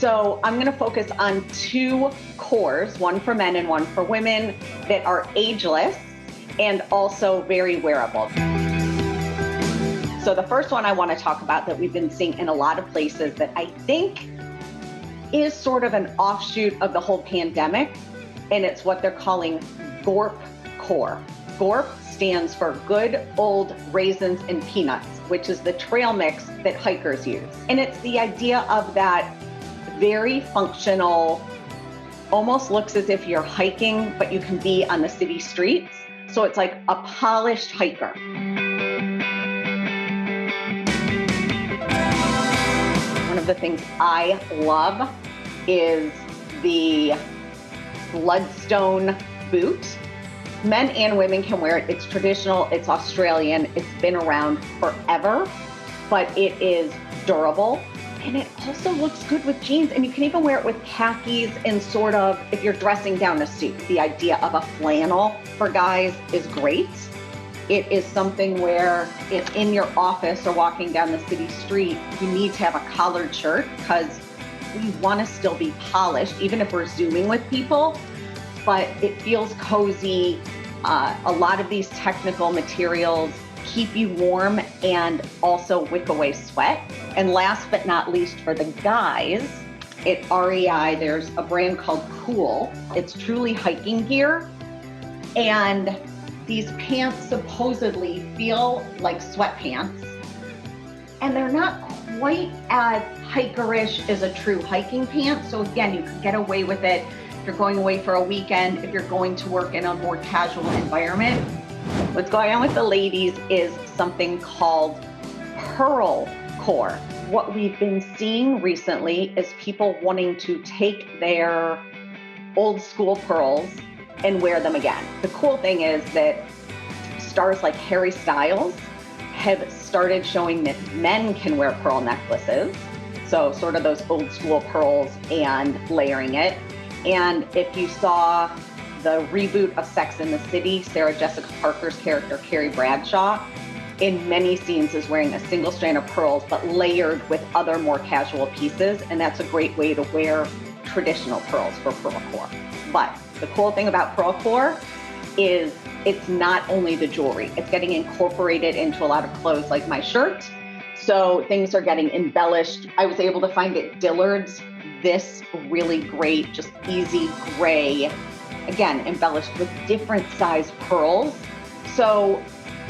So I'm going to focus on 2 cores, one for men and one for women, that are ageless and also very wearable. So the first one I want to talk about that we've been seeing in a lot of places that I think is sort of an offshoot of the whole pandemic, and it's what they're calling GORP core. GORP stands for Good Old Raisins and Peanuts, which is the trail mix that hikers use. And it's the idea of that very functional, almost looks as if you're hiking, but you can be on the city streets. So it's like a polished hiker. One of the things I love is the Bloodstone boot. Men and women can wear it. It's traditional, it's Australian, it's been around forever, but it is durable. And it also looks good with jeans, and you can even wear it with khakis and sort of, if you're dressing down a suit, the idea of a flannel for guys is great. It is something where if in your office or walking down the city street, you need to have a collared shirt because we want to still be polished, even if we're Zooming with people, but it feels cozy. A lot of these technical materials keep you warm and also wick away sweat. And last but not least for the guys, at REI, there's a brand called Cool. It's truly hiking gear. And these pants supposedly feel like sweatpants. And they're not quite as hikerish as a true hiking pant. So again, you can get away with it if you're going away for a weekend, if you're going to work in a more casual environment. What's going on with the ladies is something called pearl core. What we've been seeing recently is people wanting to take their old school pearls and wear them again. The cool thing is that stars like Harry Styles have started showing that men can wear pearl necklaces. So sort of those old school pearls and layering it. And if you saw the reboot of Sex and the City, Sarah Jessica Parker's character, Carrie Bradshaw, in many scenes is wearing a single strand of pearls, but layered with other more casual pieces. And that's a great way to wear traditional pearls for pearl core. But the cool thing about pearl core is it's not only the jewelry, it's getting incorporated into a lot of clothes like my shirt. So things are getting embellished. I was able to find at Dillard's this really great, just easy gray, again, embellished with different size pearls. So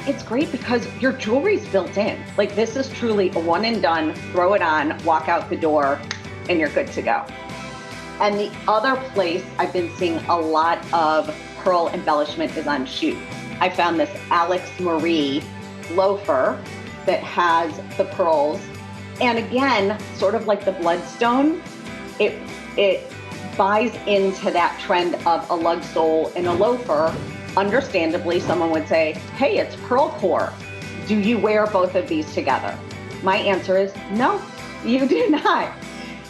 it's great because your jewelry's built in. Like this is truly a one and done, throw it on, walk out the door, and you're good to go. And the other place I've been seeing a lot of pearl embellishment is on shoes. I found this Alex Marie loafer that has the pearls. And again, sort of like the Bloodstone, it buys into that trend of a lug sole and a loafer. Understandably, someone would say, hey, it's pearl core. Do you wear both of these together? My answer is no, you do not.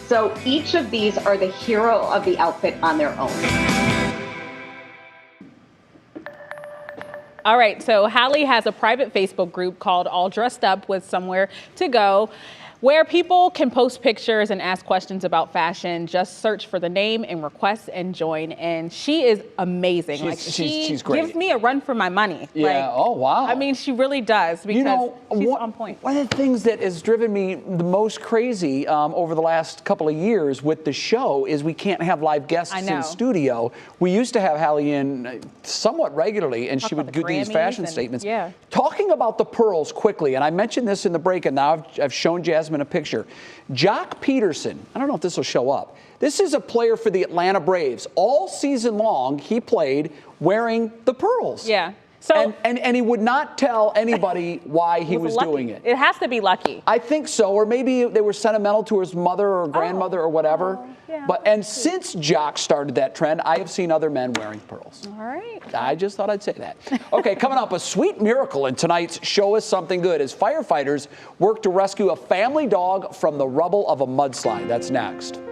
So each of these are the hero of the outfit on their own. All right, so Hallie has a private Facebook group called All Dressed Up with Somewhere to Go, where people can post pictures and ask questions about fashion. Just search for the name and request and join. And she is amazing. She's great. Gives me a run for my money. Yeah. Oh, wow. I mean, she really does because she's on point. One of the things that has driven me the most crazy over the last couple of years with the show is we can't have live guests in studio. We used to have Hallie in somewhat regularly, and she would do these fashion statements. Yeah. Talking about the pearls quickly, and I mentioned this in the break, and now I've shown Jasmine a picture. Jock Peterson, I don't know if this will show up. This is a player for the Atlanta Braves. All season long, he played wearing the pearls. Yeah. So, and he would not tell anybody why he was doing it. It has to be lucky. I think so, or maybe they were sentimental to his mother or grandmother or whatever. Yeah. And since Jock started that trend, I have seen other men wearing pearls. All right. I just thought I'd say that. Okay, coming up, a sweet miracle in tonight's Show Us Something Good as firefighters work to rescue a family dog from the rubble of a mudslide. That's next.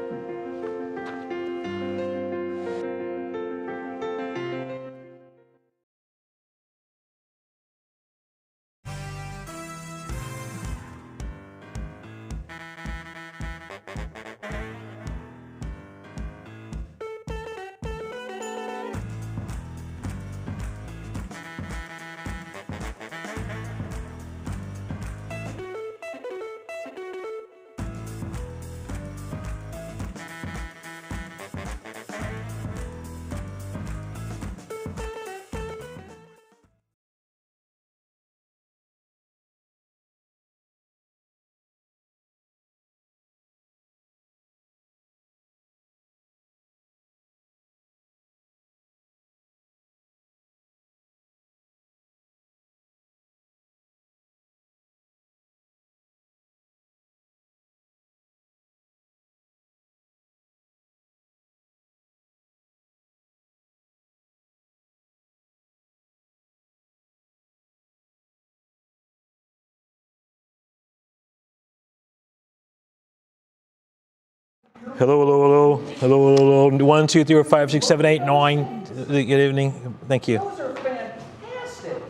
Hello, hello, hello, hello, hello, hello. 1, 2, 3, 4, 5, 6, 7, 8, 9. Good evening. Thank you. Those are fantastic.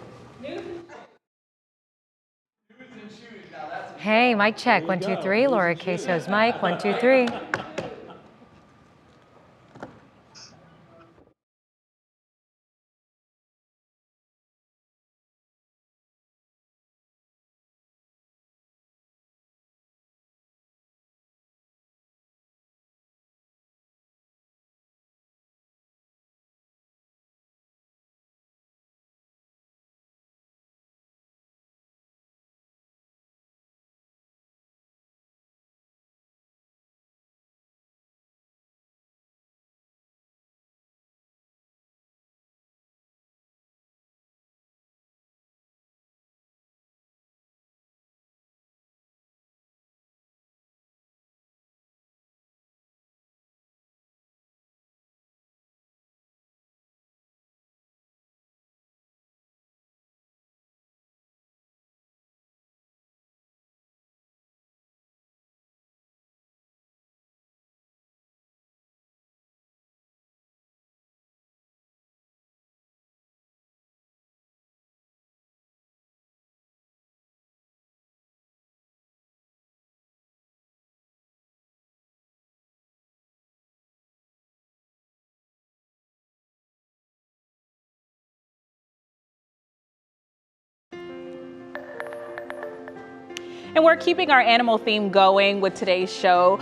Hey, mic check. 1, 2, 3. Laura Queso's mic. 1, 2, 3. And we're keeping our animal theme going with today's show.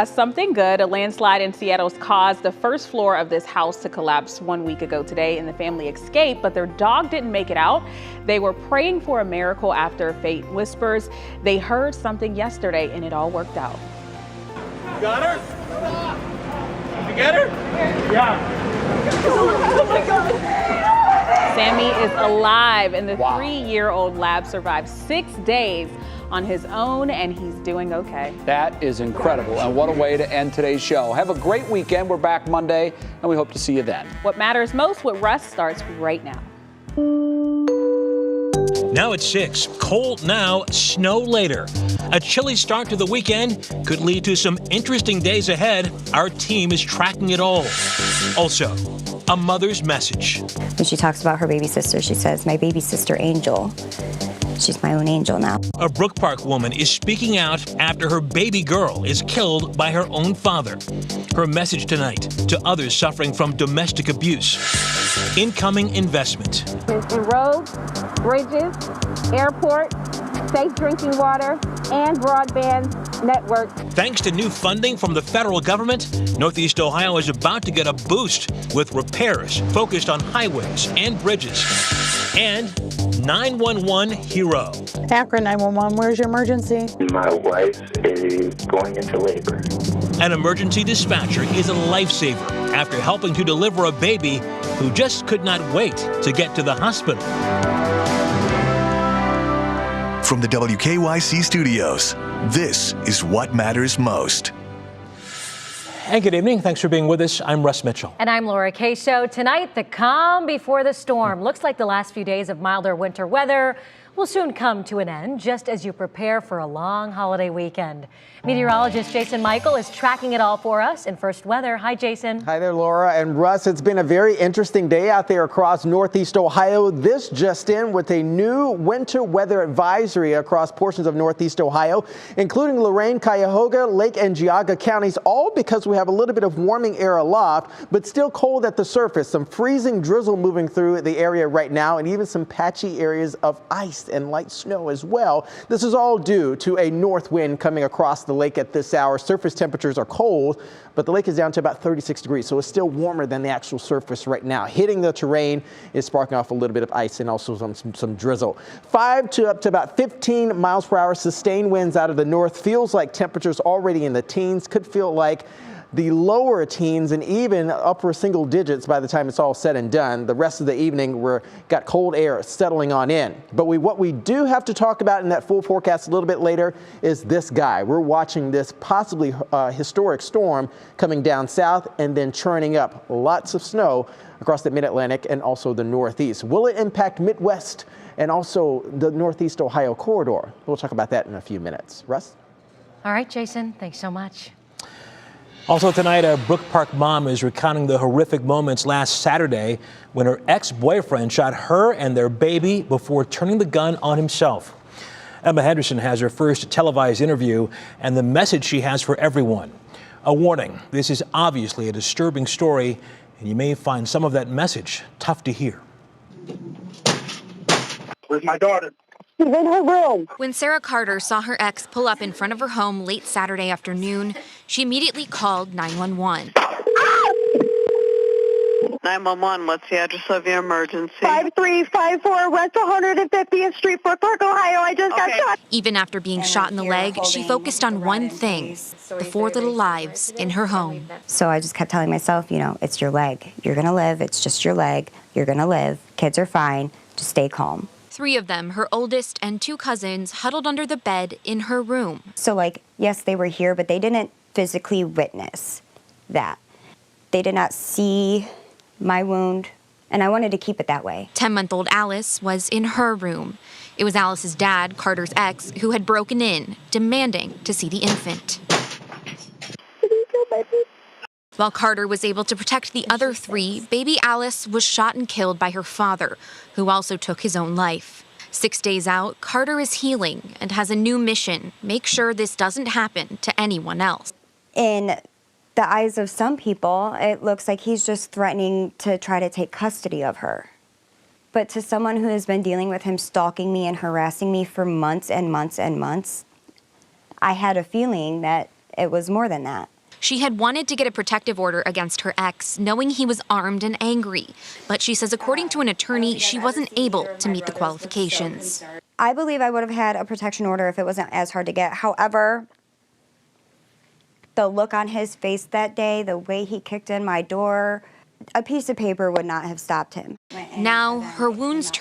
Something good, a landslide in Seattle's caused the first floor of this house to collapse 1 week ago today, and the family escaped, but their dog didn't make it out. They were praying for a miracle after fate whispers. They heard something yesterday, and it all worked out. You got her? You get her? Yeah. Oh my God. Sammy is alive, and the 3-year-old lab survived 6 days on his own, and he's doing okay. That is incredible, and what a way to end today's show. Have a great weekend. We're back Monday, and we hope to see you then. What matters most with Russ starts right now. Now at 6, cold now, snow later. A chilly start to the weekend could lead to some interesting days ahead. Our team is tracking it all. Also, a mother's message. When she talks about her baby sister, she says, "My baby sister Angel. She's my own angel now." A Brook Park woman is speaking out after her baby girl is killed by her own father. Her message tonight to others suffering from domestic abuse. Incoming investment. In roads, bridges, airports, safe drinking water, and broadband networks. Thanks to new funding from the federal government, Northeast Ohio is about to get a boost with repairs focused on highways and bridges. And 911 Hero. Akron 911, where's your emergency? My wife is going into labor. An emergency dispatcher is a lifesaver after helping to deliver a baby who just could not wait to get to the hospital. From the WKYC studios, this is What Matters Most. And good evening. Thanks for being with us. I'm Russ Mitchell. And I'm Laura Queso. Tonight, the calm before the storm. Looks like the last few days of milder winter weather will soon come to an end, just as you prepare for a long holiday weekend. Meteorologist Jason Michael is tracking it all for us in First Weather. Hi, Jason. Hi there, Laura and Russ. It's been a very interesting day out there across Northeast Ohio. This just in with a new winter weather advisory across portions of Northeast Ohio, including Lorain, Cuyahoga, Lake and Geauga counties, all because we have a little bit of warming air aloft, but still cold at the surface. Some freezing drizzle moving through the area right now, and even some patchy areas of ice and light snow as well. This is all due to a north wind coming across the lake at this hour. Surface temperatures are cold, but the lake is down to about 36 degrees, so it's still warmer than the actual surface right now. Hitting the terrain is sparking off a little bit of ice and also some drizzle. 5 to up to about 15 miles per hour sustained winds out of the north. Feels like temperatures already in the teens. Could feel like the lower teens and even upper single digits by the time it's all said and done. The rest of the evening, we're got cold air settling on in. But what we do have to talk about in that full forecast a little bit later is this guy. We're watching this possibly historic storm coming down south and then churning up lots of snow across the mid-Atlantic and also the Northeast. Will it impact Midwest and also the Northeast Ohio corridor? We'll talk about that in a few minutes. Russ? All right, Jason, thanks so much. Also tonight, a Brook Park mom is recounting the horrific moments last Saturday when her ex-boyfriend shot her and their baby before turning the gun on himself. Emma Henderson has her first televised interview and the message she has for everyone. A warning, this is obviously a disturbing story, and you may find some of that message tough to hear. Where's my daughter? She's in her room. When Sarah Carter saw her ex pull up in front of her home late Saturday afternoon, she immediately called 911. 911, what's the address of your emergency? 5354 West 150th Street, Brook Park, Ohio. I just got shot. Even after being shot in the leg, she focused on one thing, the 4 little lives in her home. So I just kept telling myself, you know, it's your leg. You're going to live. It's just your leg. You're going to live. Kids are fine. Just stay calm. 3 of them, her oldest and 2 cousins, huddled under the bed in her room. So, like, yes, they were here, but they didn't physically witness that. They did not see my wound, and I wanted to keep it that way. 10-month-old Alice was in her room. It was Alice's dad, Carter's ex, who had broken in, demanding to see the infant. While Carter was able to protect the other 3, baby Alice was shot and killed by her father, who also took his own life. 6 days out, Carter is healing and has a new mission: make sure this doesn't happen to anyone else. In the eyes of some people, it looks like he's just threatening to try to take custody of her. But to someone who has been dealing with him stalking me and harassing me for months and months and months, I had a feeling that it was more than that. She had wanted to get a protective order against her ex, knowing he was armed and angry. But she says, according to an attorney, she wasn't able to meet the qualifications. I believe I would have had a protection order if it wasn't as hard to get. However, the look on his face that day, the way he kicked in my door, a piece of paper would not have stopped him. Now, her wounds turned